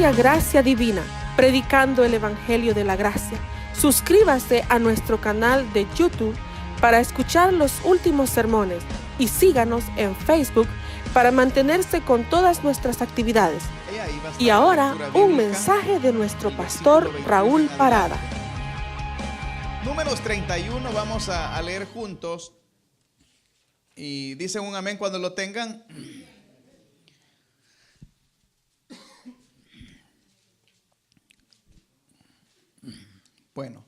Iglesia Gracia Divina, predicando el Evangelio de la Gracia. Suscríbase a nuestro canal de YouTube para escuchar los últimos sermones y síganos en Facebook para mantenerse con todas nuestras actividades. Y ahora, un mensaje de nuestro pastor Raúl Parada. Números 31, vamos a leer juntos. Y dicen un amén cuando lo tengan. Bueno,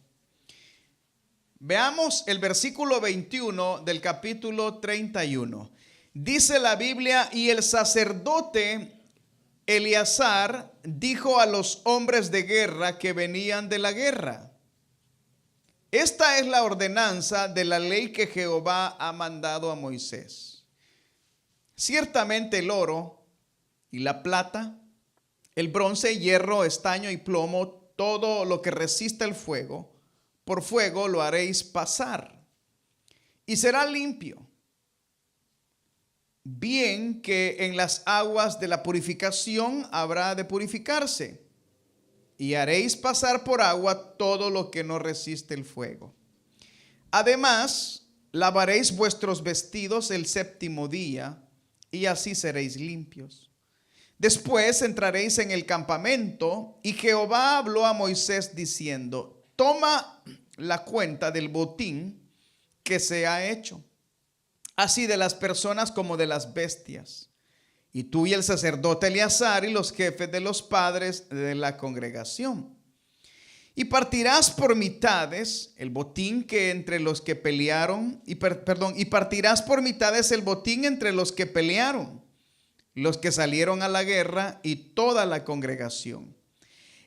veamos el versículo 21 del capítulo 31. Dice la Biblia: y el sacerdote Eleazar dijo a los hombres de guerra que venían de la guerra: esta es la ordenanza de la ley que Jehová ha mandado a Moisés. Ciertamente el oro y la plata, el bronce, hierro, estaño y plomo, todo lo que resista el fuego, por fuego lo haréis pasar, y será limpio. Bien que en las aguas de la purificación habrá de purificarse, y haréis pasar por agua todo lo que no resiste el fuego. Además, lavaréis vuestros vestidos el séptimo día, y así seréis limpios. Después entraréis en el campamento, y Jehová habló a Moisés diciendo: toma la cuenta del botín que se ha hecho, así de las personas como de las bestias. Y tú y el sacerdote Eleazar y los jefes de los padres de la congregación. Y partirás por mitades el botín que entre los que pelearon, y partirás por mitades el botín entre los que pelearon, los que salieron a la guerra y toda la congregación.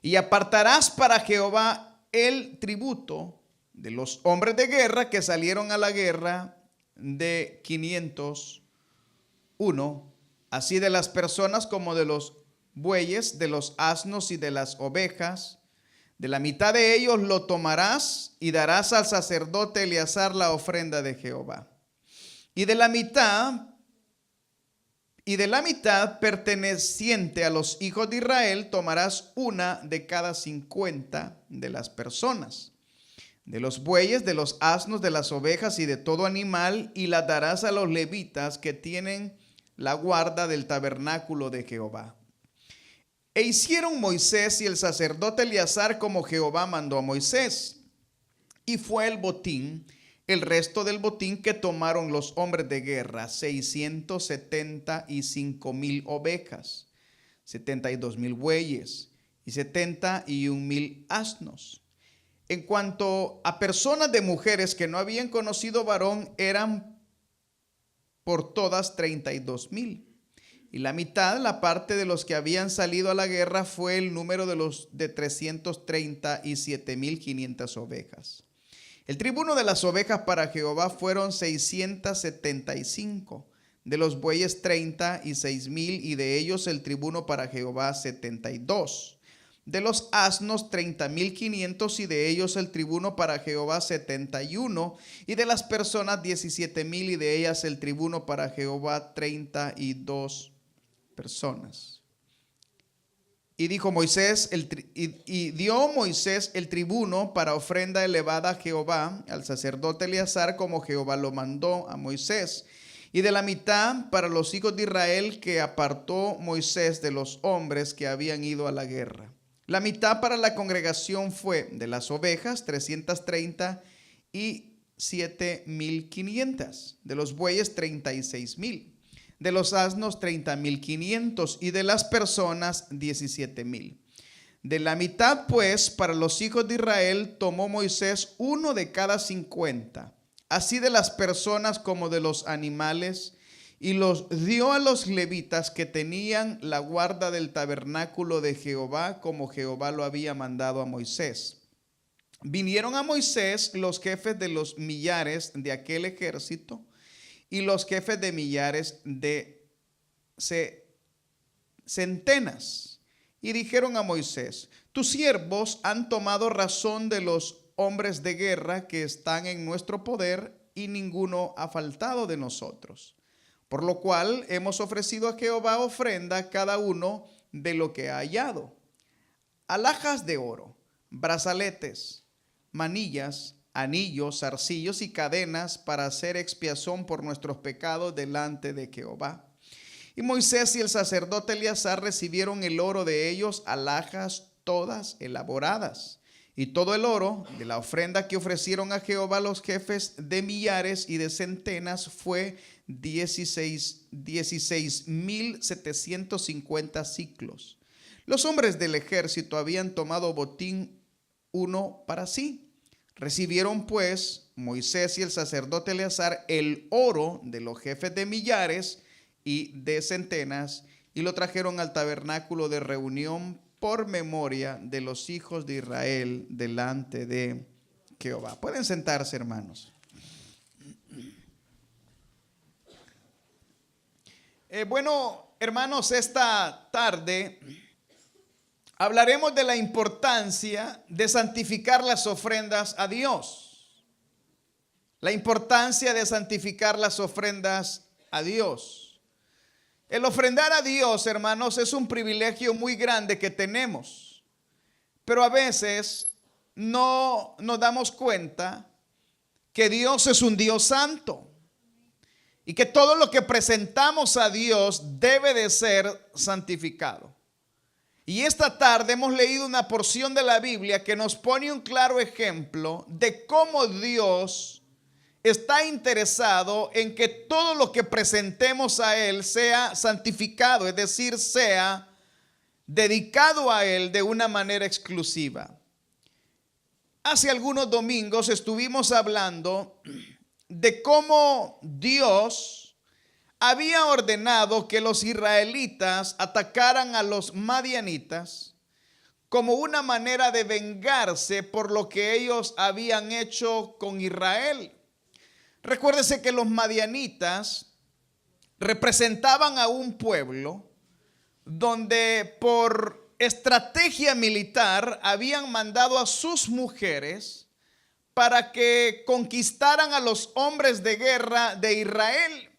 Y apartarás para Jehová el tributo de los hombres de guerra que salieron a la guerra, de 501, así de las personas como de los bueyes, de los asnos y de las ovejas. De la mitad de ellos lo tomarás y darás al sacerdote Eleazar la ofrenda de Jehová. Y de la mitad perteneciente a los hijos de Israel tomarás una de cada 50 de las personas, de los bueyes, de los asnos, de las ovejas y de todo animal, y la darás a los levitas que tienen la guarda del tabernáculo de Jehová. E hicieron Moisés y el sacerdote Eleazar como Jehová mandó a Moisés. Y fue el botín, el resto del botín que tomaron los hombres de guerra, 675,000 ovejas, 72,000 bueyes y 71,000 asnos. En cuanto a personas de mujeres que no habían conocido varón, eran por todas 32,000. Y la mitad, la parte de los que habían salido a la guerra, fue el número de 337,500 ovejas. El tribuno de las ovejas para Jehová fueron 675, de los bueyes 36,000, y de ellos el tribuno para Jehová 72. De los asnos 30,500, y de ellos el tribuno para Jehová 71. Y de las personas 17,000, y de ellas el tribuno para Jehová 32 personas. Y dijo Moisés, dio Moisés el tribuno para ofrenda elevada a Jehová al sacerdote Eleazar, como Jehová lo mandó a Moisés. Y de la mitad para los hijos de Israel que apartó Moisés de los hombres que habían ido a la guerra. La mitad para la congregación fue de las ovejas 330 y 7,500, de los bueyes 36,000, de los asnos 30,500 y de las personas 17,000. De la mitad pues para los hijos de Israel tomó Moisés uno de cada 50, así de las personas como de los animales, y los dio a los levitas que tenían la guarda del tabernáculo de Jehová, como Jehová lo había mandado a Moisés. Vinieron a Moisés los jefes de los millares de aquel ejército y los jefes de millares de centenas, y dijeron a Moisés: tus siervos han tomado razón de los hombres de guerra que están en nuestro poder, y ninguno ha faltado de nosotros. Por lo cual hemos ofrecido a Jehová ofrenda cada uno de lo que ha hallado. alhajas de oro, brazaletes, manillas, anillos, zarcillos y cadenas para hacer expiación por nuestros pecados delante de Jehová. Y Moisés y el sacerdote Eleazar recibieron el oro de ellos, alhajas todas elaboradas. Y todo el oro de la ofrenda que ofrecieron a Jehová los jefes de millares y de centenas fue 16,750 siclos. Los hombres del ejército habían tomado botín uno para sí. Recibieron pues Moisés y el sacerdote Eleazar el oro de los jefes de millares y de centenas y lo trajeron al tabernáculo de reunión por memoria de los hijos de Israel delante de Jehová. Pueden sentarse, hermanos. Bueno, hermanos, esta tarde hablaremos de la importancia de santificar las ofrendas a Dios. La importancia de santificar las ofrendas a Dios. El ofrendar a Dios, hermanos, es un privilegio muy grande que tenemos. Pero a veces no nos damos cuenta que Dios es un Dios santo. Y que todo lo que presentamos a Dios debe de ser santificado. Y esta tarde hemos leído una porción de la Biblia que nos pone un claro ejemplo de cómo Dios está interesado en que todo lo que presentemos a Él sea santificado, es decir, sea dedicado a Él de una manera exclusiva. Hace algunos domingos estuvimos hablando de cómo Dios había ordenado que los israelitas atacaran a los madianitas como una manera de vengarse por lo que ellos habían hecho con Israel. Recuérdese que los madianitas representaban a un pueblo donde por estrategia militar habían mandado a sus mujeres para que conquistaran a los hombres de guerra de Israel.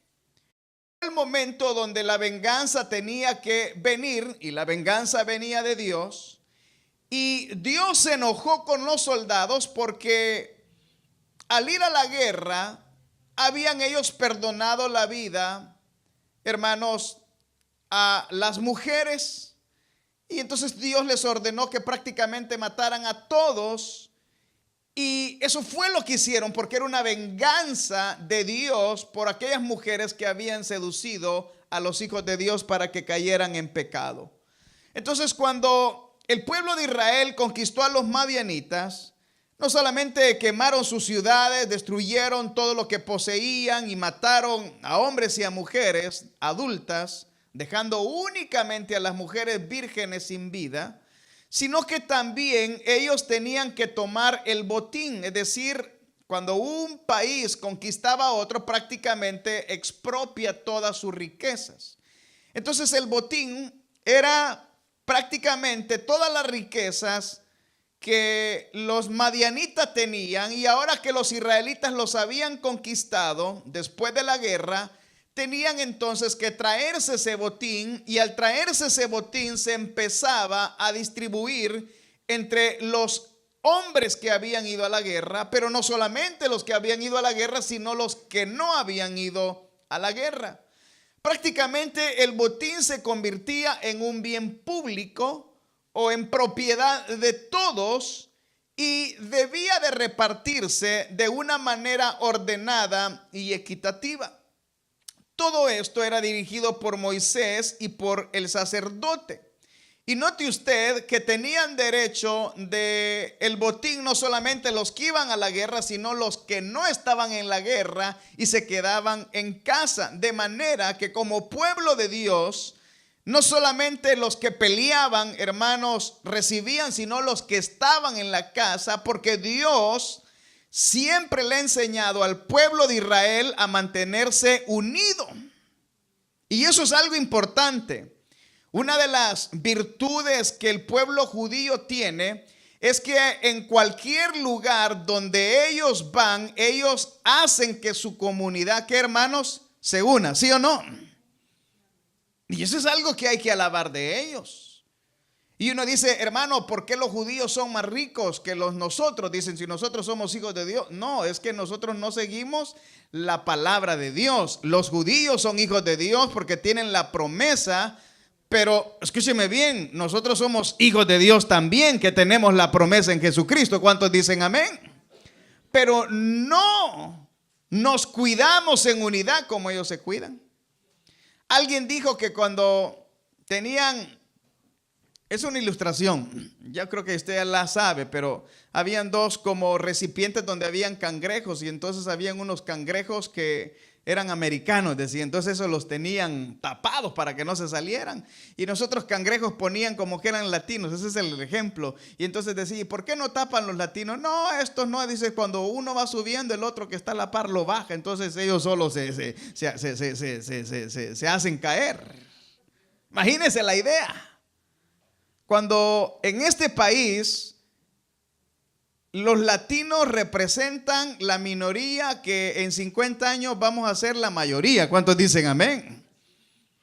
El momento donde la venganza tenía que venir, y la venganza venía de Dios, y Dios se enojó con los soldados porque al ir a la guerra habían ellos perdonado la vida, hermanos, a las mujeres, y entonces Dios les ordenó que prácticamente mataran a todos. Y eso fue lo que hicieron porque era una venganza de Dios por aquellas mujeres que habían seducido a los hijos de Dios para que cayeran en pecado. Entonces, cuando el pueblo de Israel conquistó a los madianitas, no solamente quemaron sus ciudades, destruyeron todo lo que poseían y mataron a hombres y a mujeres adultas, dejando únicamente a las mujeres vírgenes sin vida, sino que también ellos tenían que tomar el botín, es decir, cuando un país conquistaba a otro, prácticamente expropia todas sus riquezas. Entonces el botín era prácticamente todas las riquezas que los madianitas tenían, y ahora que los israelitas los habían conquistado después de la guerra, tenían entonces que traerse ese botín, y al traerse ese botín se empezaba a distribuir entre los hombres que habían ido a la guerra, pero no solamente los que habían ido a la guerra, sino los que no habían ido a la guerra. Prácticamente el botín se convertía en un bien público o en propiedad de todos y debía de repartirse de una manera ordenada y equitativa. Todo esto era dirigido por Moisés y por el sacerdote. Y note usted que tenían derecho de el botín no solamente los que iban a la guerra, sino los que no estaban en la guerra y se quedaban en casa. De manera que como pueblo de Dios, no solamente los que peleaban, hermanos, recibían, sino los que estaban en la casa, porque Dios siempre le ha enseñado al pueblo de Israel a mantenerse unido. Y eso es algo importante. Una de las virtudes que el pueblo judío tiene es que en cualquier lugar donde ellos van, ellos hacen que su comunidad, que hermanos, se una, ¿sí o no? Y eso es algo que hay que alabar de ellos. Y uno dice, hermano, ¿por qué los judíos son más ricos que nosotros? Dicen, si nosotros somos hijos de Dios. No, es que nosotros no seguimos la palabra de Dios. Los judíos son hijos de Dios porque tienen la promesa. Pero escúcheme bien, nosotros somos hijos de Dios también, que tenemos la promesa en Jesucristo. ¿Cuántos dicen amén? Pero no nos cuidamos en unidad como ellos se cuidan. Alguien dijo que cuando tenían... Es una ilustración, ya creo que usted ya la sabe, pero habían dos como recipientes donde habían cangrejos y entonces habían unos cangrejos que eran americanos, decía, entonces esos los tenían tapados para que no se salieran y nosotros cangrejos ponían como que eran latinos, ese es el ejemplo. Y entonces decía, ¿y por qué no tapan los latinos? No, estos no, dice, cuando uno va subiendo el otro que está a la par lo baja, entonces ellos solo se hacen caer. Imagínense la idea. Cuando en este país los latinos representan la minoría que en 50 años vamos a ser la mayoría. ¿Cuántos dicen amén?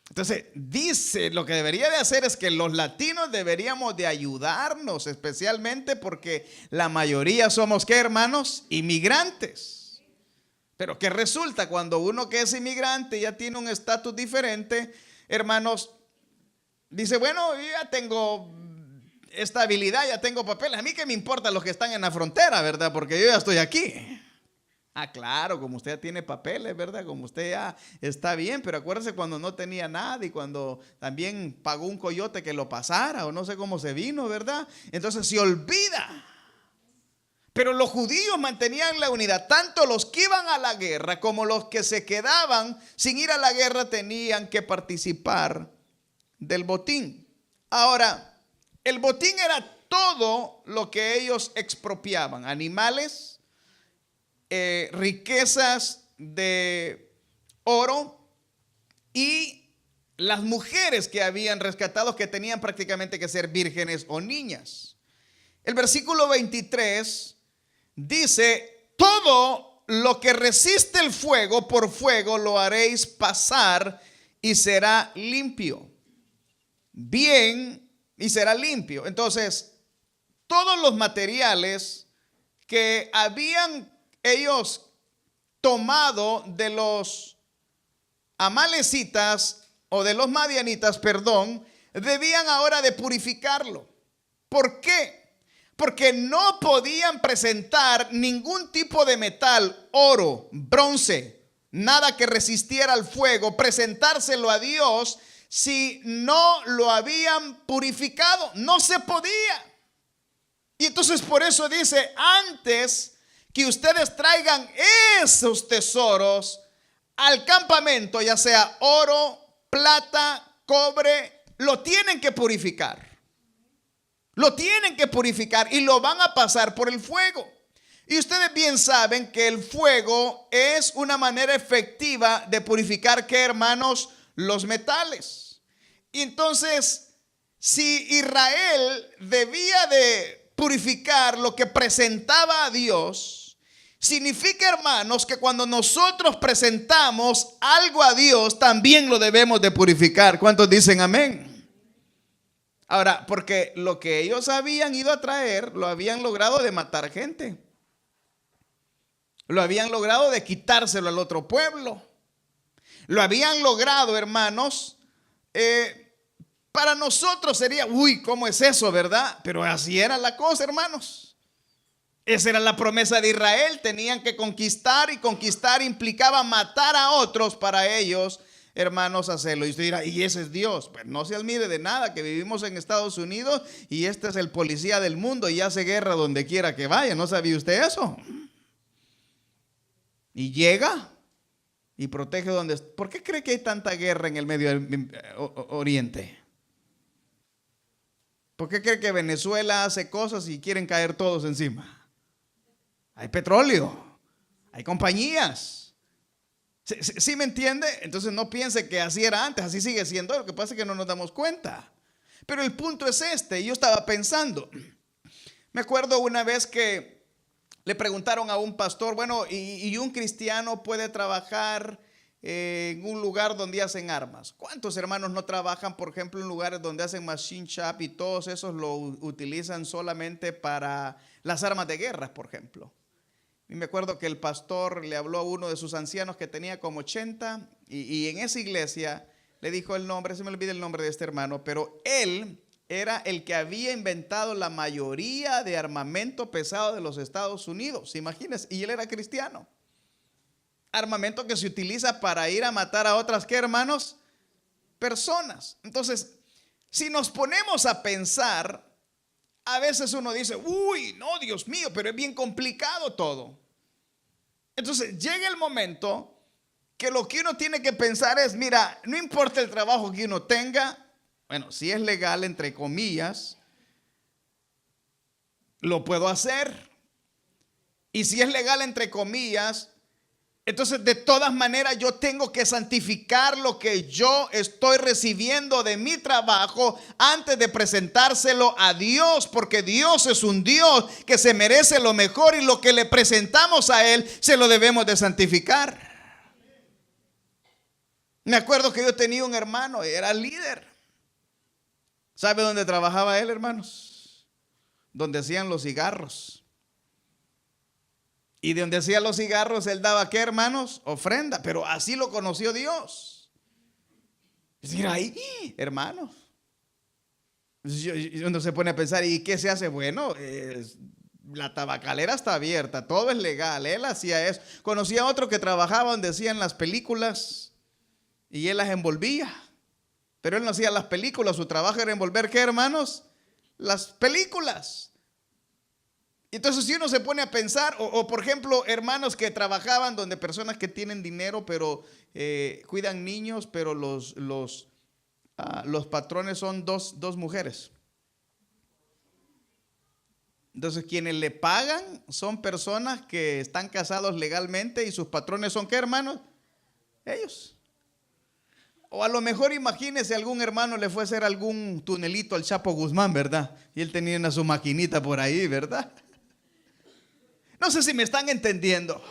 Entonces dice, lo que debería de hacer es que los latinos deberíamos de ayudarnos, especialmente porque la mayoría somos, ¿qué, hermanos? Inmigrantes. Pero ¿qué resulta? Cuando uno que es inmigrante ya tiene un estatus diferente, hermanos, dice, bueno, yo ya tengo estabilidad, ya tengo papeles. A mí qué me importa los que están en la frontera, ¿verdad? Porque yo ya estoy aquí. Ah, claro, como usted ya tiene papeles, ¿verdad? Como usted ya está bien, pero acuérdese cuando no tenía nada y cuando también pagó un coyote que lo pasara o no sé cómo se vino, ¿verdad? Entonces se olvida. Pero los judíos mantenían la unidad. Tanto los que iban a la guerra como los que se quedaban sin ir a la guerra tenían que participar del botín. Ahora, el botín era todo lo que ellos expropiaban: animales, riquezas de oro y las mujeres que habían rescatado, que tenían prácticamente que ser vírgenes o niñas. El versículo 23 dice: todo lo que resiste el fuego, por fuego lo haréis pasar y será limpio. Bien, y será limpio. Entonces, todos los materiales que habían ellos tomado de los amalecitas o de los madianitas, perdón, debían ahora de purificarlo. ¿Por qué? Porque no podían presentar ningún tipo de metal, oro, bronce, nada que resistiera al fuego, presentárselo a Dios si no lo habían purificado. No se podía. Y entonces por eso dice: antes que ustedes traigan esos tesoros al campamento, ya sea oro, plata, cobre, lo tienen que purificar. Lo tienen que purificar y lo van a pasar por el fuego. Y ustedes bien saben que el fuego es una manera efectiva de purificar, ¿qué, hermanos? Los metales. Y entonces, si Israel debía de purificar lo que presentaba a Dios, significa, hermanos, que cuando nosotros presentamos algo a Dios, también lo debemos de purificar. ¿Cuántos dicen amén? Ahora, porque lo que ellos habían ido a traer, lo habían logrado de matar gente. Lo habían logrado de quitárselo al otro pueblo. Lo habían logrado, hermanos, para nosotros sería, uy, ¿cómo es eso, verdad? Pero así era la cosa, hermanos. Esa era la promesa de Israel. Tenían que conquistar, y conquistar implicaba matar a otros para ellos, hermanos, hacerlo. Y usted dirá, ¿y ese es Dios? Pues no se admire de nada que vivimos en Estados Unidos y este es el policía del mundo y hace guerra donde quiera que vaya. ¿No sabía usted eso? Y llega y protege donde... ¿Por qué cree que hay tanta guerra en el Medio Oriente? ¿Por qué cree que Venezuela hace cosas y quieren caer todos encima? Hay petróleo, hay compañías. ¿Sí me entiende? Entonces no piense que así era antes, así sigue siendo. Lo que pasa es que no nos damos cuenta. Pero el punto es este. Yo estaba pensando, me acuerdo una vez que le preguntaron a un pastor, bueno, ¿y un cristiano puede trabajar en un lugar donde hacen armas. ¿Cuántos hermanos no trabajan, por ejemplo, en lugares donde hacen machine shop y todos esos lo utilizan solamente para las armas de guerra, por ejemplo? Y me acuerdo que el pastor le habló a uno de sus ancianos que tenía como 80 y en esa iglesia le dijo el nombre, se me olvida el nombre de este hermano, pero él era el que había inventado la mayoría de armamento pesado de los Estados Unidos, imagínense, y él era cristiano. Armamento que se utiliza para ir a matar a otras, ¿qué, hermanos? Personas. Entonces, si nos ponemos a pensar, a veces uno dice, uy, no, Dios mío, pero es bien complicado todo. Entonces, llega el momento que lo que uno tiene que pensar es, mira, no importa el trabajo que uno tenga, bueno, si es legal, entre comillas, lo puedo hacer. Y si es legal, entre comillas, entonces de todas maneras yo tengo que santificar lo que yo estoy recibiendo de mi trabajo antes de presentárselo a Dios, porque Dios es un Dios que se merece lo mejor y lo que le presentamos a Él se lo debemos de santificar. Me acuerdo que yo tenía un hermano, era líder. ¿Sabe dónde trabajaba él, hermanos? Donde hacían los cigarros. Y de donde hacían los cigarros, él daba, ¿qué, hermanos? Ofrenda. Pero así lo conoció Dios. Es decir, ahí, hermanos. Uno se pone a pensar, ¿y qué se hace? Bueno, la tabacalera está abierta, todo es legal. Él hacía eso. Conocía a otro que trabajaba donde hacían las películas y él las envolvía. Pero él no hacía las películas, su trabajo era envolver, ¿qué, hermanos? Las películas. Entonces si uno se pone a pensar, o por ejemplo, hermanos que trabajaban donde personas que tienen dinero, pero cuidan niños, pero los patrones son dos mujeres. Entonces quienes le pagan son personas que están casados legalmente y sus patrones son, ¿qué, hermanos? Ellos. O a lo mejor imagínese algún hermano le fue a hacer algún tunelito al Chapo Guzmán, ¿verdad? Y él tenía su maquinita por ahí, ¿verdad? No sé si me están entendiendo.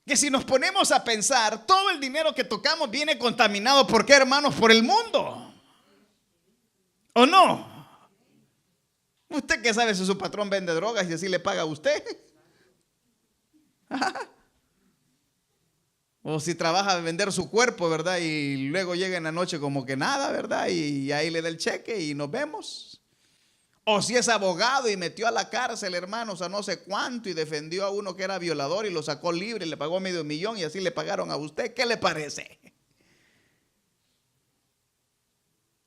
Que si nos ponemos a pensar, todo el dinero que tocamos viene contaminado, ¿por qué, hermanos? Por el mundo. ¿O no? ¿Usted qué sabe si su patrón vende drogas y así le paga a usted? O si trabaja de vender su cuerpo, ¿verdad? Y luego llega en la noche como que nada, ¿verdad? Y ahí le da el cheque y nos vemos. O si es abogado y metió a la cárcel, hermanos, a no sé cuánto y defendió a uno que era violador y lo sacó libre y le pagó $500,000 y así le pagaron a usted. ¿Qué le parece?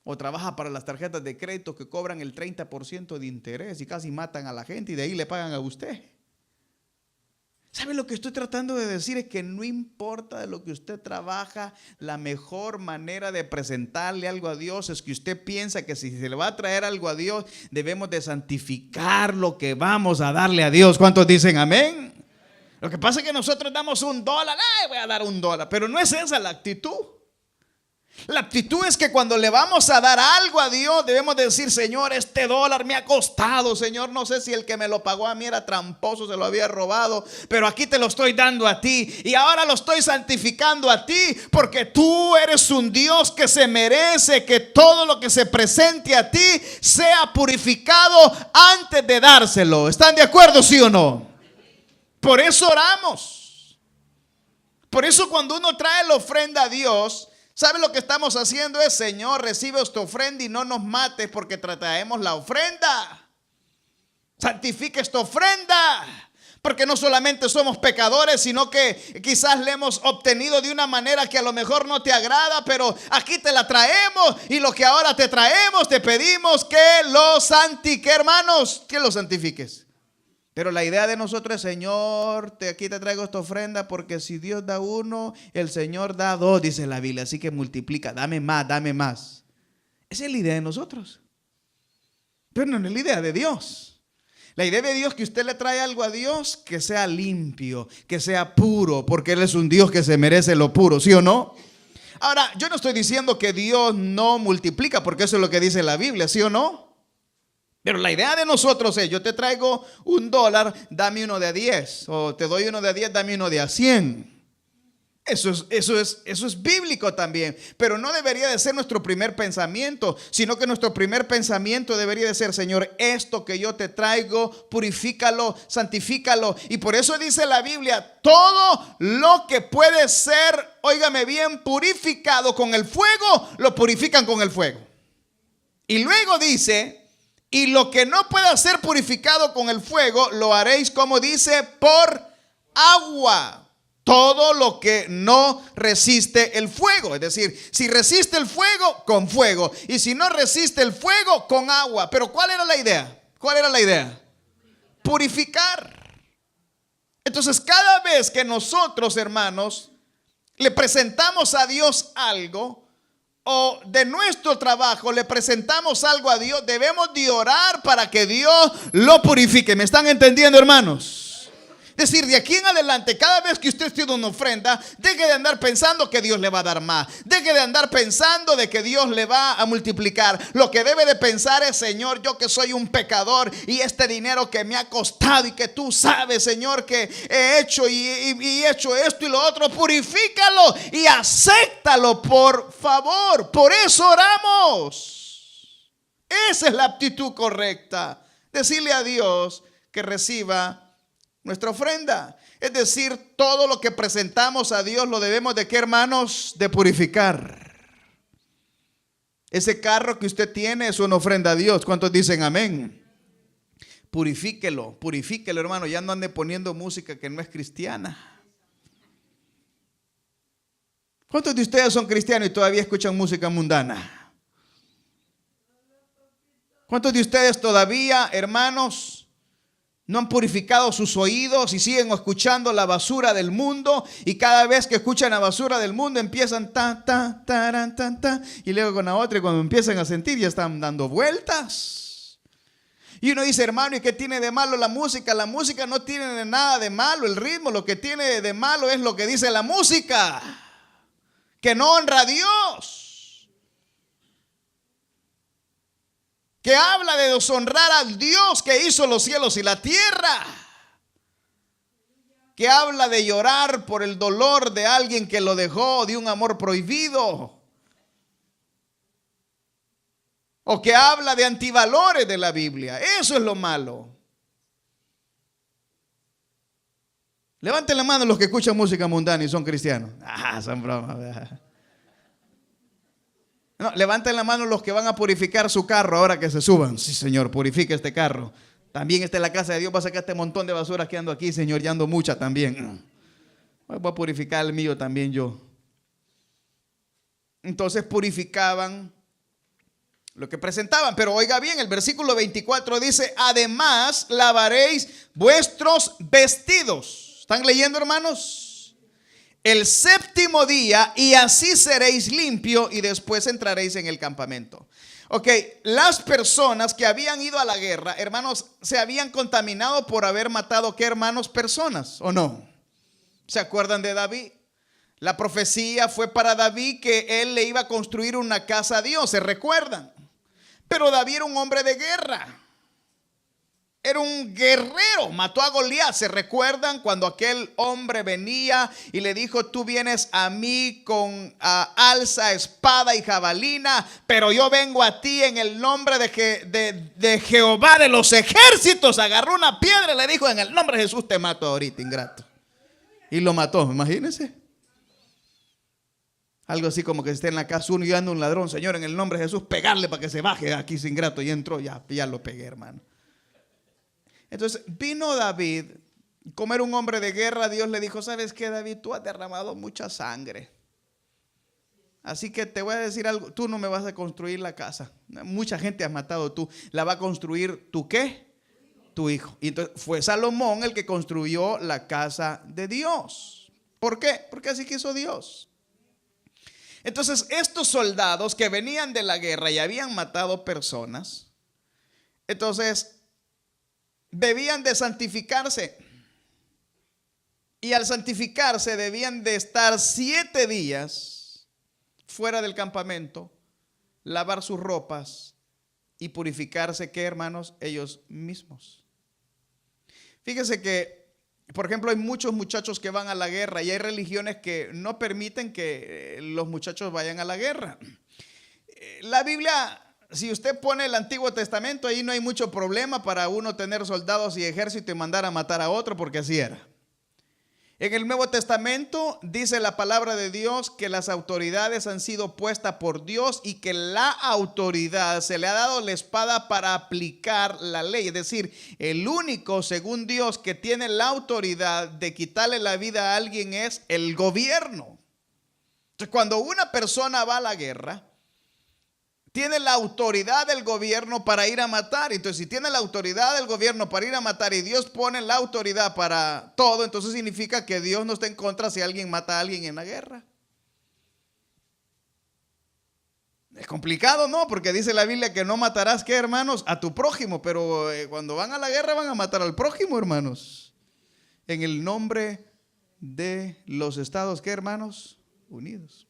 O trabaja para las tarjetas de crédito que cobran el 30% de interés y casi matan a la gente y de ahí le pagan a usted. ¿Sabe lo que estoy tratando de decir? Es que no importa de lo que usted trabaja, la mejor manera de presentarle algo a Dios es que usted piensa que si se le va a traer algo a Dios, debemos de santificar lo que vamos a darle a Dios. ¿Cuántos dicen amén? Lo que pasa es que nosotros damos $1, voy a dar $1, pero no es esa la actitud. La actitud es que cuando le vamos a dar algo a Dios, debemos decir, Señor, este $1 me ha costado, Señor, no sé si el que me lo pagó a mí era tramposo, se lo había robado, pero aquí te lo estoy dando a ti y ahora lo estoy santificando a ti, porque tú eres un Dios que se merece que todo lo que se presente a ti sea purificado antes de dárselo. ¿Están de acuerdo, sí o no? Por eso oramos. Por eso cuando uno trae la ofrenda a Dios, ¿sabe lo que estamos haciendo? Es, Señor, recibe esta ofrenda y no nos mates porque traemos la ofrenda. Santifica esta ofrenda. Porque no solamente somos pecadores, sino que quizás le hemos obtenido de una manera que a lo mejor no te agrada, pero aquí te la traemos y lo que ahora te traemos, te pedimos que lo santifiques, hermanos, que lo santifiques. Pero la idea de nosotros es, Señor, aquí te traigo esta ofrenda porque si Dios da uno, el Señor da dos, dice la Biblia. Así que multiplica, dame más, dame más. Esa es la idea de nosotros. Pero no es la idea de Dios. La idea de Dios es que usted le trae algo a Dios que sea limpio, que sea puro, porque Él es un Dios que se merece lo puro, ¿sí o no? Ahora, yo no estoy diciendo que Dios no multiplica, porque eso es lo que dice la Biblia, ¿sí o no? Pero la idea de nosotros es, yo te traigo $1, dame uno de a 10. O te doy uno de a 10, dame uno de a 100. Eso es bíblico también, pero no debería de ser nuestro primer pensamiento, sino que nuestro primer pensamiento debería de ser: Señor, esto que yo te traigo, purifícalo, santifícalo. Y por eso dice la Biblia: todo lo que puede ser, óigame bien, purificado con el fuego, lo purifican con el fuego. Y luego dice: y lo que no pueda ser purificado con el fuego, lo haréis, como dice, por agua. Todo lo que no resiste el fuego. Es decir, si resiste el fuego, con fuego. Y si no resiste el fuego, con agua. Pero ¿cuál era la idea? ¿Cuál era la idea? Purificar. Entonces, cada vez que nosotros, hermanos, le presentamos a Dios algo, o de nuestro trabajo le presentamos algo a Dios, debemos de orar para que Dios lo purifique. ¿Me están entendiendo, hermanos? Es decir, de aquí en adelante, cada vez que usted tiene una ofrenda, deje de andar pensando que Dios le va a dar más. Deje de andar pensando de que Dios le va a multiplicar. Lo que debe de pensar es: Señor, yo que soy un pecador, y este dinero que me ha costado, y que tú sabes, Señor, que he hecho y he hecho esto y lo otro, purifícalo y acéptalo, por favor. Por eso oramos. Esa es la actitud correcta. Decirle a Dios que reciba nuestra ofrenda. Es decir, todo lo que presentamos a Dios lo debemos de, ¿qué, hermanos? De purificar. Ese carro que usted tiene es una ofrenda a Dios. ¿Cuántos dicen amén? Purifíquelo, purifíquelo, hermano. Ya no ande poniendo música que no es cristiana. ¿Cuántos de ustedes son cristianos y todavía escuchan música mundana? ¿Cuántos de ustedes todavía, hermanos, no han purificado sus oídos y siguen escuchando la basura del mundo? Y cada vez que escuchan la basura del mundo empiezan ta, ta, taran, tan, ta, y luego con la otra, y cuando empiezan a sentir ya están dando vueltas. Y uno dice: hermano, ¿y qué tiene de malo la música? La música no tiene nada de malo. El ritmo, lo que tiene de malo es lo que dice la música, que no honra a Dios, que habla de deshonrar al Dios que hizo los cielos y la tierra, que habla de llorar por el dolor de alguien que lo dejó, de un amor prohibido, o que habla de antivalores de la Biblia. Eso es lo malo. Levanten la mano los que escuchan música mundana y son cristianos. Son bromas. No, levanten la mano los que van a purificar su carro ahora que se suban. Sí, Señor, purifica este carro. También está en la casa de Dios. Va a sacar este montón de basura que ando aquí, Señor, ya ando mucha también. Voy a purificar el mío también yo. Entonces purificaban lo que presentaban. Pero oiga bien, el versículo 24 dice: además lavaréis vuestros vestidos. ¿Están leyendo, hermanos? El séptimo día, y así seréis limpio, y después entraréis en el campamento. Ok, las personas que habían ido a la guerra, hermanos, se habían contaminado por haber matado, ¿qué, hermanos? Personas, ¿o no? ¿Se acuerdan de David? La profecía fue para David que él le iba a construir una casa a Dios, ¿se recuerdan? Pero David era un hombre de guerra. Era un guerrero, mató a Goliat. ¿Se recuerdan cuando aquel hombre venía y le dijo: tú vienes a mí con alza, espada y jabalina, pero yo vengo a ti en el nombre de Jehová de los ejércitos? Agarró una piedra y le dijo: en el nombre de Jesús te mato ahorita, ingrato. Y lo mató, imagínense. Algo así como que esté en la casa uno y anda un ladrón: Señor, en el nombre de Jesús, pegarle para que se baje aquí, sin ingrato. Y entró, ya lo pegué, hermano. Entonces vino David, como era un hombre de guerra, Dios le dijo: ¿sabes qué, David? Tú has derramado mucha sangre. Así que te voy a decir algo, tú no me vas a construir la casa. Mucha gente has matado tú. La va a construir ¿tu qué? Tu hijo. Y entonces fue Salomón el que construyó la casa de Dios. ¿Por qué? Porque así quiso Dios. Entonces estos soldados que venían de la guerra y habían matado personas, entonces debían de santificarse. Y al santificarse debían de estar 7 días fuera del campamento, lavar sus ropas y purificarse, ¿qué, hermanos? Ellos mismos. Fíjese que Por ejemplo, hay muchos muchachos que van a la guerra y hay religiones que no permiten que los muchachos vayan a la guerra. La Biblia, si usted pone el Antiguo Testamento, ahí no hay mucho problema para uno tener soldados y ejército y mandar a matar a otro, porque así era. En el Nuevo Testamento dice la palabra de Dios que las autoridades han sido puestas por Dios y que la autoridad se le ha dado la espada para aplicar la ley. Es decir, el único, según Dios, que tiene la autoridad de quitarle la vida a alguien es el gobierno. Entonces, cuando una persona va a la guerra, tiene la autoridad del gobierno para ir a matar. Entonces, si tiene la autoridad del gobierno para ir a matar y Dios pone la autoridad para todo, entonces significa que Dios no está en contra si alguien mata a alguien en la guerra. Es complicado, ¿no? Porque dice la Biblia que no matarás, ¿qué, hermanos? A tu prójimo. Pero cuando van a la guerra van a matar al prójimo, hermanos. En el nombre de los Estados, ¿qué, hermanos? Unidos.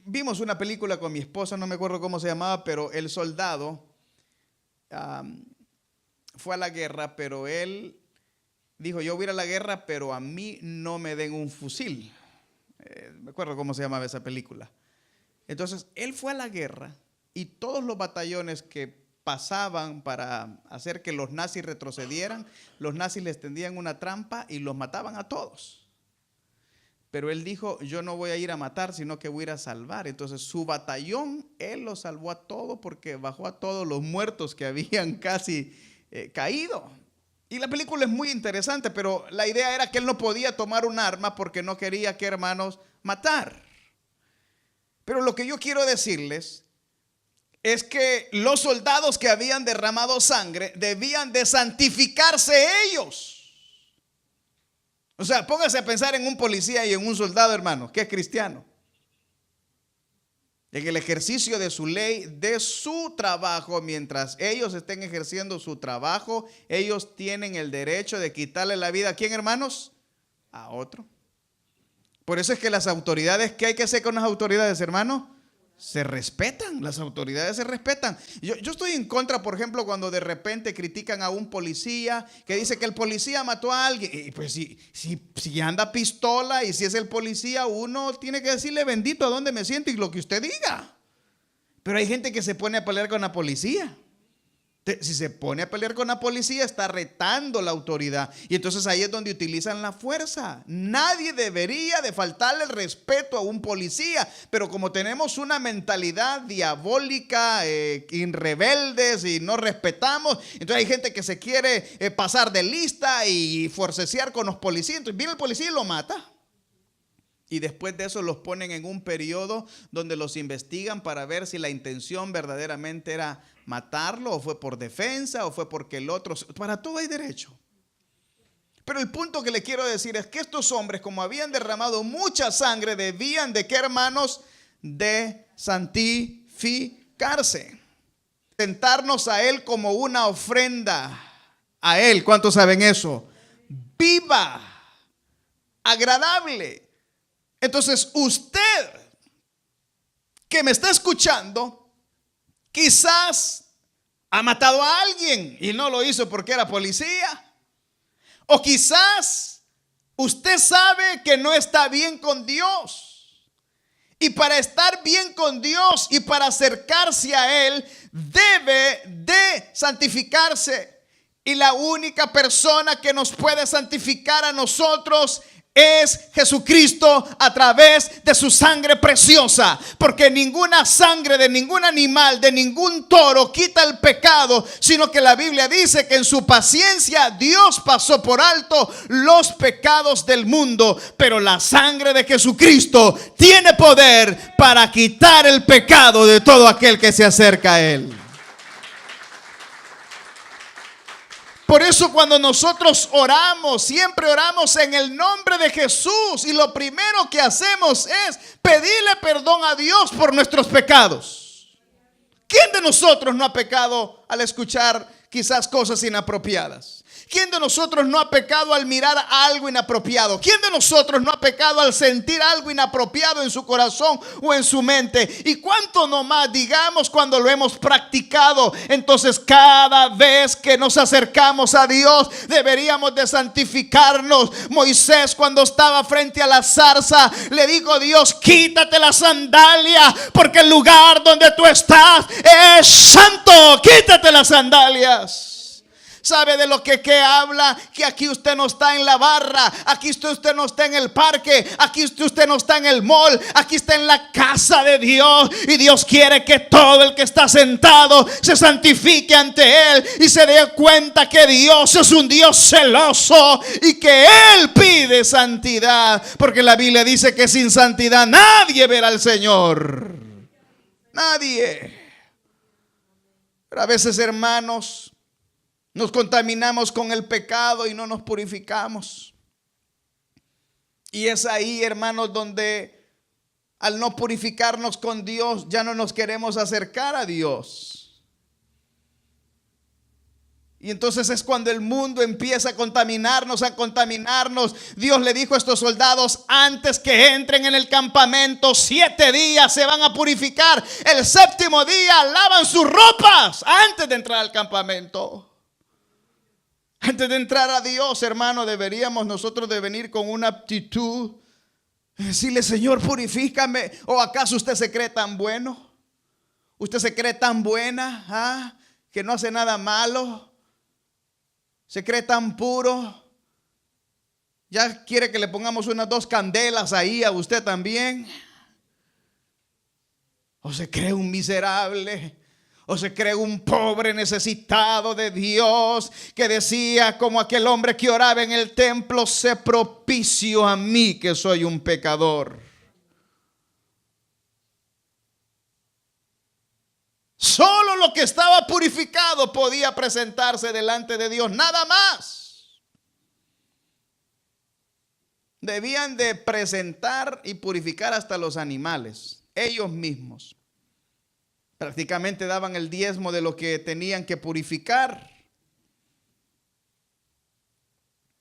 Vimos una película con mi esposa, no me acuerdo cómo se llamaba, pero el soldado fue a la guerra, pero él dijo: yo voy a ir a la guerra, pero a mí no me den un fusil. Me acuerdo cómo se llamaba esa película. Entonces, él fue a la guerra y todos los batallones que pasaban para hacer que los nazis retrocedieran, los nazis les tendían una trampa y los mataban a todos. Pero él dijo: yo no voy a ir a matar, sino que voy a ir a salvar. Entonces su batallón, él lo salvó a todos, porque bajó a todos los muertos que habían casi caído. Y la película es muy interesante, pero la idea era que él no podía tomar un arma porque no quería, que, hermanos, matar. Pero lo que yo quiero decirles es que los soldados que habían derramado sangre debían de santificarse ellos. O sea, póngase a pensar en un policía y en un soldado, hermano, que es cristiano. En el ejercicio de su ley, de su trabajo, mientras ellos estén ejerciendo su trabajo, ellos tienen el derecho de quitarle la vida. ¿A quién, hermanos? A otro. Por eso es que las autoridades, ¿qué hay que hacer con las autoridades, hermano? Se respetan, las autoridades se respetan. Yo estoy en contra, por ejemplo, cuando de repente critican a un policía que dice que el policía mató a alguien. Y pues si anda pistola y si es el policía, uno tiene que decirle: bendito, a dónde me siento y lo que usted diga. Pero hay gente que se pone a pelear con la policía. Si se pone a pelear con la policía, está retando la autoridad. Y entonces ahí es donde utilizan la fuerza. Nadie debería de faltarle el respeto a un policía. Pero como tenemos una mentalidad diabólica, rebeldes y no respetamos, entonces hay gente que se quiere pasar de lista y forcejear con los policías. Entonces viene el policía y lo mata. Y después de eso los ponen en un periodo donde los investigan para ver si la intención verdaderamente era matarlo, o fue por defensa, o fue porque el otro. Para todo hay derecho. Pero el punto que le quiero decir es que estos hombres, como habían derramado mucha sangre, debían de, ¿qué, hermanos? De santificarse. Presentarnos a Él como una ofrenda. A Él, ¿cuántos saben eso? Viva, agradable. Entonces usted que me está escuchando, quizás ha matado a alguien y no lo hizo porque era policía. O quizás usted sabe que no está bien con Dios. Y para estar bien con Dios y para acercarse a Él, debe de santificarse. Y la única persona que nos puede santificar a nosotros es Jesucristo a través de su sangre preciosa, porque ninguna sangre de ningún animal, de ningún toro quita el pecado, sino que la Biblia dice que en su paciencia Dios pasó por alto los pecados del mundo. Pero la sangre de Jesucristo tiene poder para quitar el pecado de todo aquel que se acerca a Él. Por eso cuando nosotros oramos, siempre oramos en el nombre de Jesús. Y lo primero que hacemos es pedirle perdón a Dios por nuestros pecados. ¿Quién de nosotros no ha pecado al escuchar quizás cosas inapropiadas? ¿Quién de nosotros no ha pecado al mirar algo inapropiado? ¿Quién de nosotros no ha pecado al sentir algo inapropiado en su corazón o en su mente? Y cuánto nomás, digamos, cuando lo hemos practicado. Entonces cada vez que nos acercamos a Dios deberíamos de santificarnos. Moisés, cuando estaba frente a la zarza, le dijo: Dios, quítate la sandalia, porque el lugar donde tú estás es santo. Quítate las sandalias. ¿Sabe de lo que habla? Que aquí usted no está en la barra, aquí usted no está en el parque, aquí usted no está en el mall, aquí está en la casa de Dios. Y Dios quiere que todo el que está sentado se santifique ante Él y se dé cuenta que Dios es un Dios celoso y que Él pide santidad, porque la Biblia dice que sin santidad nadie verá al Señor. Nadie. Pero a veces, hermanos, nos contaminamos con el pecado y no nos purificamos. Y es ahí, hermanos, donde al no purificarnos con Dios ya no nos queremos acercar a Dios. Y entonces es cuando el mundo empieza a contaminarnos. Dios le dijo a estos soldados: antes que entren en el campamento, 7 días se van a purificar. El 7º día lavan sus ropas antes de entrar al campamento. Antes de entrar a Dios, hermano, deberíamos nosotros de venir con una actitud, decirle: Señor, purifícame. ¿O acaso usted se cree tan bueno? ¿Usted se cree tan buena? Que no hace nada malo. ¿Se cree tan puro? ¿Ya quiere que le pongamos unas 2 candelas ahí a usted también? ¿O se cree un miserable? ¿O se cree un pobre necesitado de Dios, que decía como aquel hombre que oraba en el templo: sé propicio a mí que soy un pecador? Solo lo que estaba purificado podía presentarse delante de Dios, nada más. Debían de presentar y purificar hasta los animales, ellos mismos. Prácticamente daban el diezmo de lo que tenían que purificar.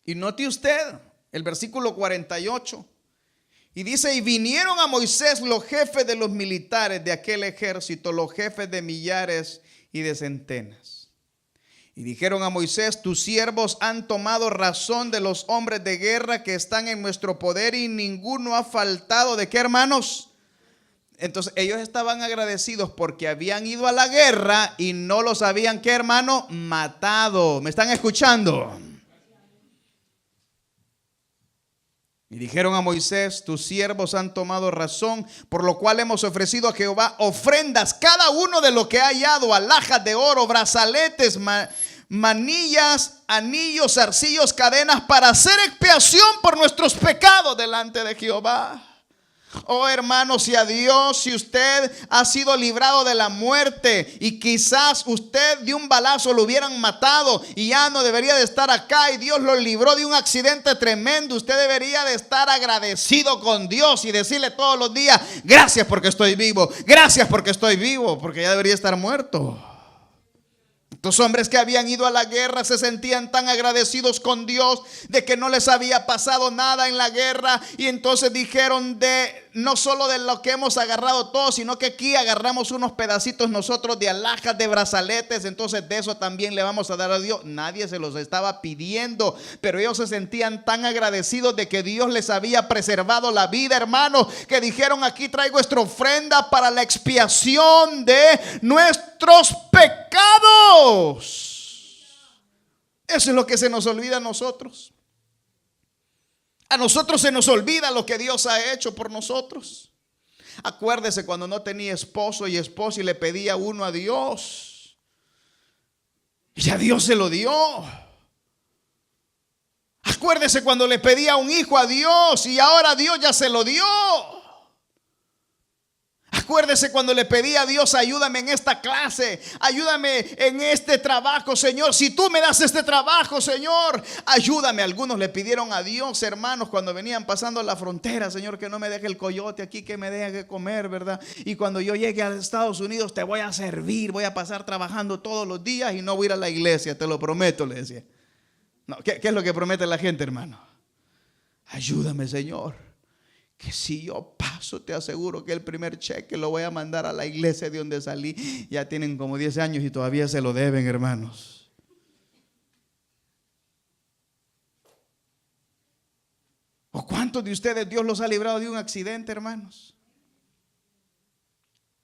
Y note usted el versículo 48. Y dice: y vinieron a Moisés los jefes de los militares de aquel ejército, los jefes de millares y de centenas. Y dijeron a Moisés: tus siervos han tomado razón de los hombres de guerra que están en nuestro poder, y ninguno ha faltado. ¿De qué, hermanos? Entonces ellos estaban agradecidos porque habían ido a la guerra y no los habían, ¿qué, hermano? Matado. ¿Me están escuchando? Y dijeron a Moisés: tus siervos han tomado razón, por lo cual hemos ofrecido a Jehová ofrendas, cada uno de lo que ha hallado: alhajas de oro, brazaletes, manillas, anillos, zarcillos, cadenas, para hacer expiación por nuestros pecados delante de Jehová. Oh, hermanos, y a Dios, si usted ha sido librado de la muerte y quizás usted de un balazo lo hubieran matado y ya no debería de estar acá, y Dios lo libró de un accidente tremendo, usted debería de estar agradecido con Dios y decirle todos los días: gracias porque estoy vivo, gracias porque estoy vivo, porque ya debería estar muerto. Estos hombres que habían ido a la guerra se sentían tan agradecidos con Dios de que no les había pasado nada en la guerra. Y entonces dijeron: no solo de lo que hemos agarrado todos, sino que aquí agarramos unos pedacitos nosotros de alhajas, de brazaletes. Entonces de eso también le vamos a dar a Dios. Nadie se los estaba pidiendo, pero ellos se sentían tan agradecidos de que Dios les había preservado la vida, hermanos, que dijeron: aquí traigo nuestra ofrenda para la expiación de nuestros pecados. Eso es lo que se nos olvida a nosotros. A nosotros se nos olvida lo que Dios ha hecho por nosotros. Acuérdese cuando no tenía esposo y esposa y le pedía uno a Dios, y a Dios se lo dio. Acuérdese cuando le pedía un hijo a Dios y ahora Dios ya se lo dio. Acuérdese cuando le pedí a Dios: ayúdame en esta clase, ayúdame en este trabajo, Señor. Si tú me das este trabajo, Señor, ayúdame. Algunos le pidieron a Dios, hermanos, cuando venían pasando la frontera: Señor, que no me deje el coyote aquí, que me deje comer, ¿verdad? Y cuando yo llegue a Estados Unidos te voy a servir, voy a pasar trabajando todos los días y no voy a ir a la iglesia, te lo prometo, le decía. No, ¿qué es lo que promete la gente, hermano? Ayúdame, Señor, que si yo paso, te aseguro que el primer cheque lo voy a mandar a la iglesia de donde salí. Ya tienen como 10 años y todavía se lo deben, hermanos. ¿O cuántos de ustedes Dios los ha librado de un accidente, hermanos?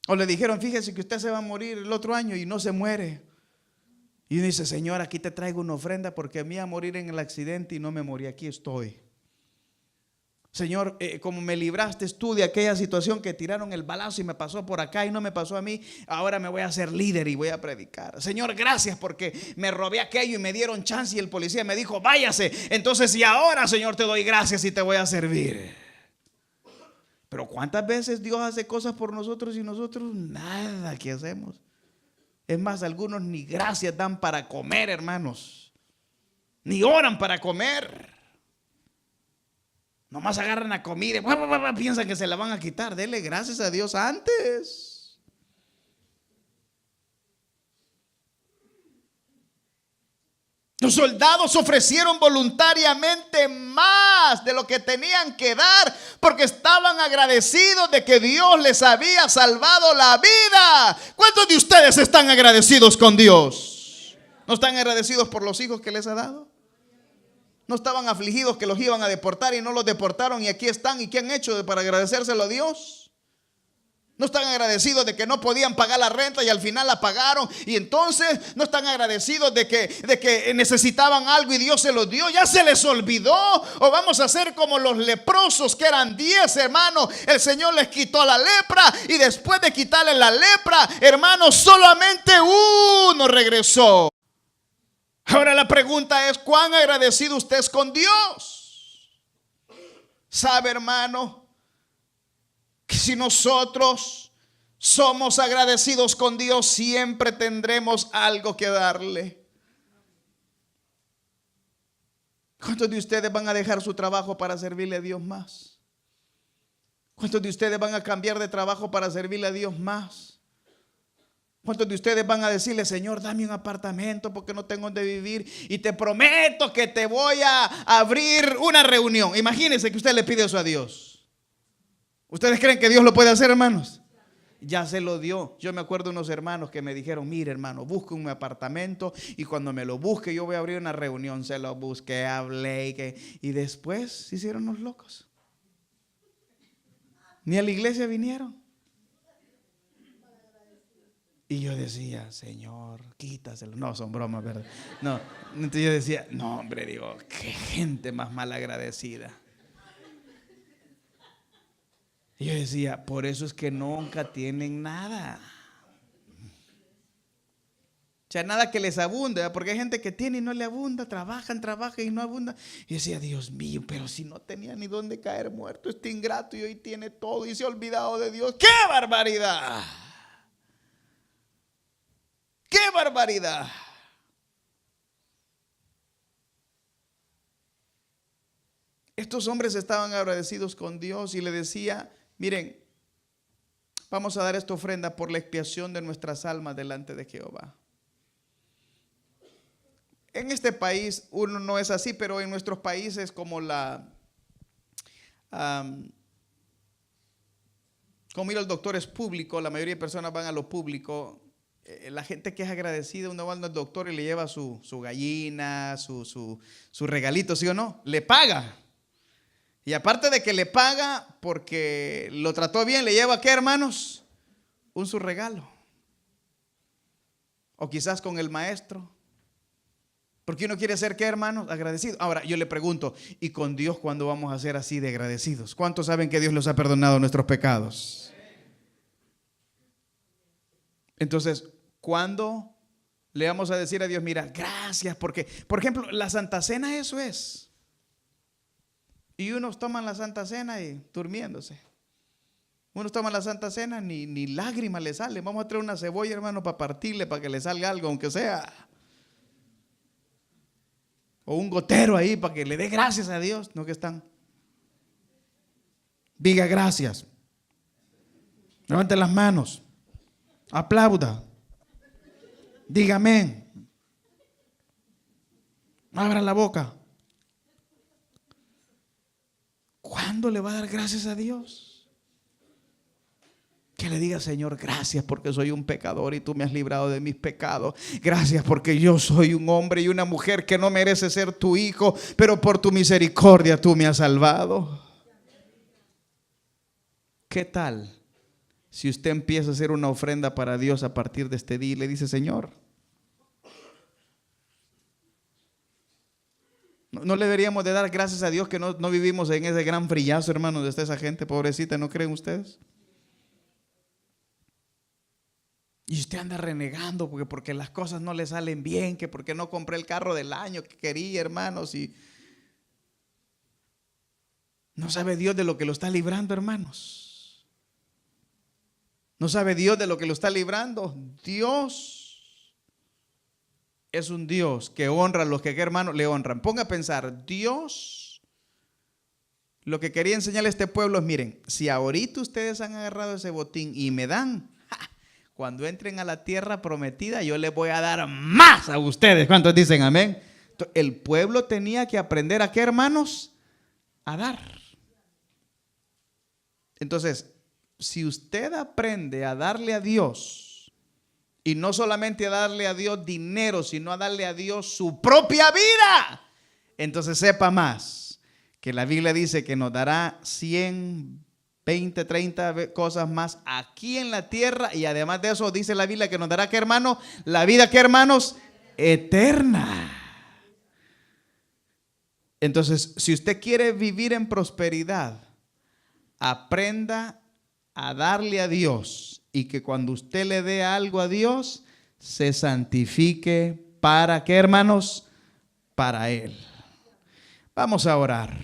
O le dijeron, fíjese que usted se va a morir el otro año y no se muere. Y uno dice, Señor, aquí te traigo una ofrenda porque me iba a morir en el accidente y no me morí, aquí estoy. Señor, como me libraste tú de aquella situación que tiraron el balazo y me pasó por acá y no me pasó a mí, ahora me voy a hacer líder y voy a predicar. Señor, gracias porque me robé aquello y me dieron chance y el policía me dijo, váyase. Entonces, y ahora, Señor, te doy gracias y te voy a servir. Pero ¿cuántas veces Dios hace cosas por nosotros y nosotros nada que hacemos? Es más, algunos ni gracias dan para comer, hermanos. Ni oran para comer. Nomás agarran la comida y piensan que se la van a quitar. Dele gracias a Dios antes. Los soldados ofrecieron voluntariamente más de lo que tenían que dar porque estaban agradecidos de que Dios les había salvado la vida. ¿Cuántos de ustedes están agradecidos con Dios? ¿No están agradecidos por los hijos que les ha dado? ¿No estaban afligidos que los iban a deportar y no los deportaron y aquí están? ¿Y qué han hecho para agradecérselo a Dios? ¿No están agradecidos de que no podían pagar la renta y al final la pagaron? Y entonces no están agradecidos de que necesitaban algo y Dios se los dio. ¿Ya se les olvidó? ¿O vamos a ser como los leprosos, que eran 10, hermanos? El Señor les quitó la lepra y después de quitarle la lepra, hermanos, solamente uno regresó. Ahora la pregunta es, ¿cuán agradecido usted es con Dios? ¿Sabe, hermano, que si nosotros somos agradecidos con Dios, siempre tendremos algo que darle? ¿Cuántos de ustedes van a dejar su trabajo para servirle a Dios más? ¿Cuántos de ustedes van a cambiar de trabajo para servirle a Dios más? ¿Cuántos de ustedes van a decirle, Señor, dame un apartamento porque no tengo donde vivir y te prometo que te voy a abrir una reunión? Imagínense que usted le pide eso a Dios. ¿Ustedes creen que Dios lo puede hacer, hermanos? Ya se lo dio. Yo me acuerdo de unos hermanos que me dijeron, mire, hermano, busque un apartamento y cuando me lo busque yo voy a abrir una reunión. Se lo busqué, hablé y después se hicieron los locos. Ni a la iglesia vinieron. Y yo decía, Señor, quítaselo. No, son bromas, ¿verdad? No, entonces yo decía, no, hombre, digo, qué gente más mal agradecida. Y yo decía, por eso es que nunca tienen nada. O sea, nada que les abunde, porque hay gente que tiene y no le abunda, trabajan y no abunda. Y decía, Dios mío, pero si no tenía ni dónde caer muerto, este ingrato, y hoy tiene todo y se ha olvidado de Dios. ¡Qué barbaridad! ¡Qué barbaridad! Estos hombres estaban agradecidos con Dios y le decía, miren, vamos a dar esta ofrenda por la expiación de nuestras almas delante de Jehová. En este país uno no es así, pero en nuestros países como como ir al doctor es público, la mayoría de personas van a lo público. La gente que es agradecida, uno va al doctor y le lleva su gallina, su regalito, ¿sí o no? Le paga. Y aparte de que le paga porque lo trató bien, le lleva, ¿qué, hermanos? Su regalo. O quizás con el maestro. Porque uno quiere ser, ¿qué, hermanos? Agradecido. Ahora yo le pregunto, ¿y con Dios cuándo vamos a ser así de agradecidos? ¿Cuántos saben que Dios los ha perdonado nuestros pecados? Entonces, ¿cuándo le vamos a decir a Dios, mira, gracias? Porque, por ejemplo, la Santa Cena eso es. Y unos toman la Santa Cena y durmiéndose. Unos toman la Santa Cena, ni lágrimas le salen. Vamos a traer una cebolla, hermano, para partirle, para que le salga algo, aunque sea. O un gotero ahí, para que le dé gracias a Dios. No, que están. Diga gracias. Levante las manos. Aplauda. Diga amén. Abra la boca. ¿Cuándo le va a dar gracias a Dios? Que le diga: Señor, gracias porque soy un pecador y tú me has librado de mis pecados. Gracias porque yo soy un hombre y una mujer que no merece ser tu hijo, pero por tu misericordia tú me has salvado. ¿Qué tal si usted empieza a hacer una ofrenda para Dios a partir de este día y le dice: Señor, no le deberíamos de dar gracias a Dios que no vivimos en ese gran frillazo, hermanos, de esa gente pobrecita? ¿No creen ustedes? Y usted anda renegando porque las cosas no le salen bien, que porque no compré el carro del año que quería, hermanos, y no sabe Dios de lo que lo está librando, hermanos. No sabe Dios de lo que lo está librando. Dios es un Dios que honra a los que, hermanos, le honran. Ponga a pensar, Dios, lo que quería enseñarle a este pueblo es: miren, si ahorita ustedes han agarrado ese botín y me dan, cuando entren a la tierra prometida, yo les voy a dar más a ustedes. ¿Cuántos dicen amén? Entonces, el pueblo tenía que aprender a ¿qué, hermanos? A dar. Entonces, si usted aprende a darle a Dios, y no solamente a darle a Dios dinero, sino a darle a Dios su propia vida, entonces sepa más, que la Biblia dice que nos dará 100, 20, 30 cosas más aquí en la tierra. Y además de eso dice la Biblia que nos dará, ¿qué, hermano? La vida, ¿qué, hermanos? Eterna. Entonces, si usted quiere vivir en prosperidad, aprenda a darle a Dios, y que cuando usted le dé algo a Dios, se santifique. ¿Para qué, hermanos? Para Él. Vamos a orar.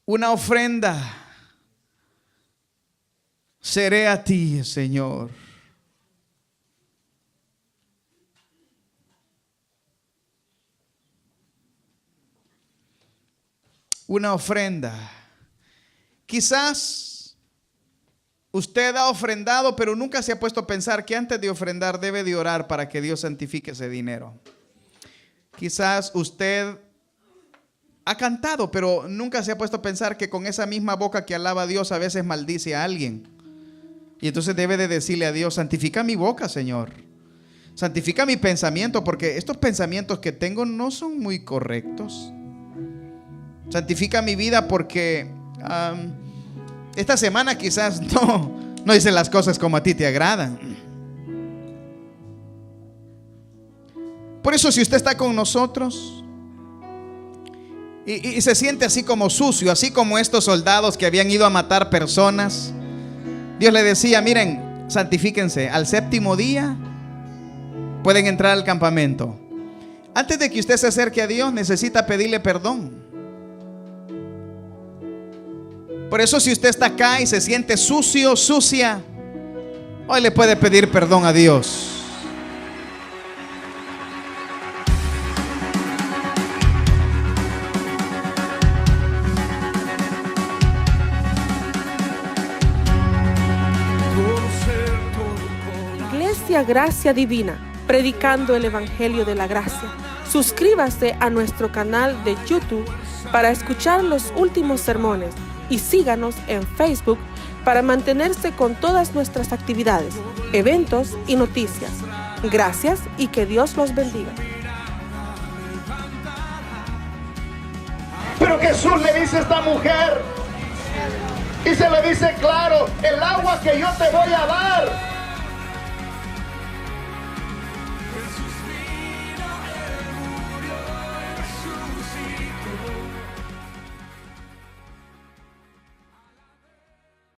Una ofrenda seré a ti, Señor. Una ofrenda. Quizás usted ha ofrendado, pero nunca se ha puesto a pensar que antes de ofrendar debe de orar para que Dios santifique ese dinero. Quizás usted ha cantado, pero nunca se ha puesto a pensar que con esa misma boca que alaba a Dios a veces maldice a alguien. Y entonces debe de decirle a Dios: santifica mi boca, Señor. Santifica mi pensamiento, porque estos pensamientos que tengo no son muy correctos. Santifica mi vida porque esta semana quizás no hice las cosas como a ti te agradan. Por eso, si usted está con nosotros y se siente así como sucio, así como estos soldados que habían ido a matar personas, Dios le decía: miren, santifíquense, al séptimo día pueden entrar al campamento. Antes de que usted se acerque a Dios, necesita pedirle perdón. Por eso, si usted está acá y se siente sucio, sucia, hoy le puede pedir perdón a Dios. Iglesia Gracia Divina, predicando el Evangelio de la Gracia. Suscríbase a nuestro canal de YouTube para escuchar los últimos sermones y síganos en Facebook para mantenerse con todas nuestras actividades, eventos y noticias. Gracias y que Dios los bendiga. Pero Jesús le dice a esta mujer, y se le dice claro: el agua que yo te voy a dar